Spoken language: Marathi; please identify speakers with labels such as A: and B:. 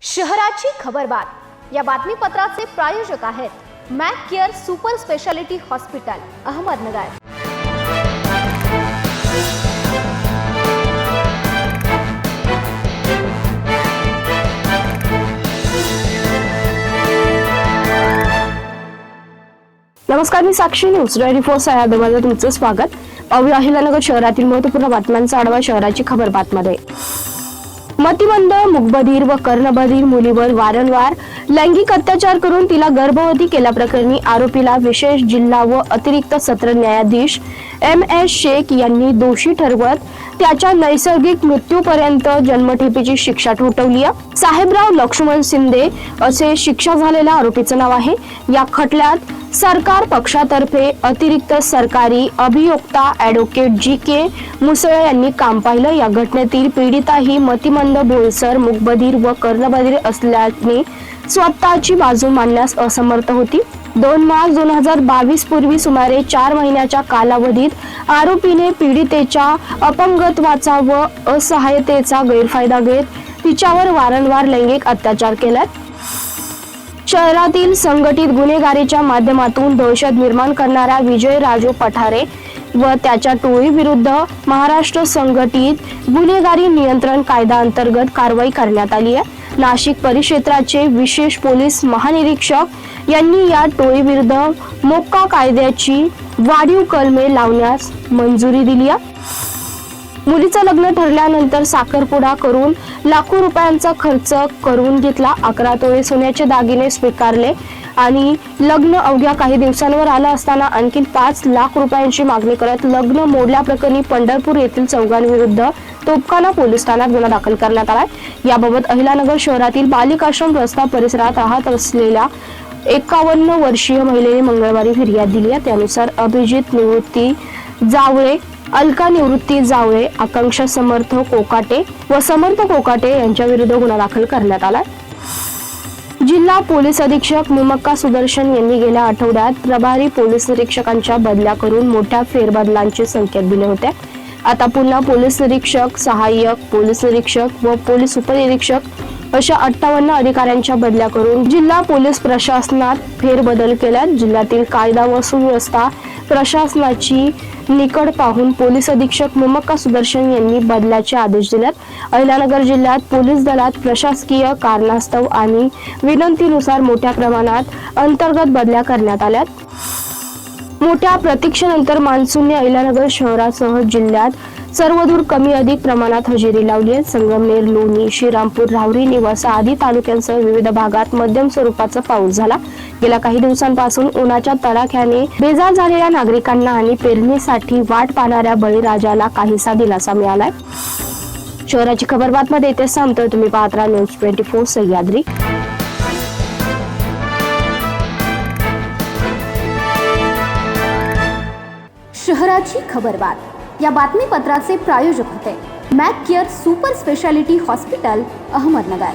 A: शहराची खबरबात या बातमीपत्राचे प्रायोजक आहेत Mac care super speciality hospital Ahmednagar.
B: नमस्कार, मी साक्षी न्यूज 24 मध्ये तुमचं स्वागत। पाहूया अहिल्यानगर शहरातील महत्त्वपूर्ण बातम्यांचा आढावा शहराची खबरबातमध्ये। मतिमंद, मूकबधीर व कर्णबधीर मुलीवर वारंवार लैंगिक अत्याचार करून तिला गर्भवती केल्याप्रकरणी आरोपीला विशेष जिल्हा व अतिरिक्त सत्र न्यायाधीश MS शेख यांनी दोषी ठरवत त्याच्या नैसर्गिक मृत्यूपर्यंत जन्मठेपेची शिक्षा ठोठावली आहे। साहेबराव लक्ष्मण शिंदे असे शिक्षा झालेल्या आरोपीचं नाव आहे। या खटल्यात सरकार पक्षातर्फे अतिरिक्त सरकारी अभियोक्ता ॲडव्होकेट GK मुसळे यांनी काम पाहिलं। या घटनेतील पीडिता ही मतिमंद, बोलसर, मूकबधीर व कर्णबधीर असल्याने स्वतःची बाजू मांडण्यास असमर्थ होती। 2 मार्च 2022 पूर्वी सुमारे 4 महिन्याच्या कालावधीत आरोपीने पीडितेच्या अपंगत्वाचा व असहायतेचा गैरफायदा घेत तिच्यावर वारंवार लैंगिक अत्याचार केलात। शहरातील संघटित गुन्हेगारीच्या माध्यमातून दहशत निर्माण करणाऱ्या विजय राजू पठारे व त्याच्या टोळी विरुद्ध महाराष्ट्र संघटित गुन्हेगारी नियंत्रण कायदा अंतर्गत कारवाई करण्यात आली आहे। नाशिक परिक्षेत्राचे विशेष पोलीस महानिरीक्षक यांनी या टोळी विरुद्ध मोक्का कायद्याची वाढीव कलमे लावण्यास मंजुरी दिली आहे। मुलीचं लग्न ठरल्यानंतर साखरपुडा करून लाखो रुपयांचा खर्च करून घेतला। 11 तोळे सोन्याचे दागिने स्वीकारले आणि लग्न अवघ्या काही दिवसांवर आलं असताना आणखी 5 लाख रुपयांची मागणी करत लग्न मोडल्याप्रकरणी पंढरपूर येथील चौघांविरुद्ध तोपखाना पोलीस ठाण्यात गुन्हा दाखल करण्यात आला। याबाबत अहिल्यानगर शहरातील बालिकाश्रम रस्ता परिसरात राहत असलेल्या 51 वर्षीय महिलेने मंगळवारी फिर्याद दिली आहे। त्यानुसार अभिजित निवृत्ती जावळे, अलका निवृत्ती जावळे, आकांक्षा समर्थ कोकाटे व समर्थ कोकाटे यांच्या विरुद्ध गुन्हा दाखल करण्यात आला। जिल्हा पोलीस अधीक्षक मुमक्का सुदर्शन यांनी गेल्या आठवड्यात प्रभारी पोलीस निरीक्षकांच्या बदल्या करून मोठ्या फेरबदलांचे संकेत दिले होते। आता पुन्हा पोलीस निरीक्षक, सहाय्यक पोलीस निरीक्षक व पोलीस उपनिरीक्षक अशा 58 अधिकाऱ्यांच्या बदल्या करून जिल्हा पोलीस प्रशासनात फेरबदल केल्यात। जिल्ह्यातील कायदा व सुव्यवस्था प्रशासनाची निकड पाहून पोलीस अधीक्षक मुमक्का सुदर्शन यांनी बदल्याचे आदेश दिलेत। अहिल्यानगर जिल्ह्यात पोलीस दलात प्रशासकीय कारणास्तव आणि विनंतीनुसार मोठ्या प्रमाणात अंतर्गत बदल्या करण्यात आल्यात। मोठ्या प्रतीक्षेनंतर मान्सूनने अहिल्यानगर शहरासह जिल्ह्यात सर्वदूर कमी अधिक प्रमाणात हजेरी लावली आहे। संगमनेर, लोणी, श्रीरामपूर, राहुरी, निवासा आदी तालुक्यांसह विविध भागात मध्यम स्वरूपाचा पाऊस झाला। गेल्या काही दिवसांपासून उन्हाच्या तडाख्याने बेजार झालेल्या नागरिकांना आणि पेरणीसाठी वाट पाहणाऱ्या बळीराजाला काहीसा दिलासा मिळालाय। शहराची खबरबातमध्ये इथे संपतोय। तुम्ही पाहत राहा न्यूज 24 सह्याद्री।
A: शहराची खबरबात या बातमीपत्राचे प्रायोजक होते Mac care super speciality hospital Ahmednagar.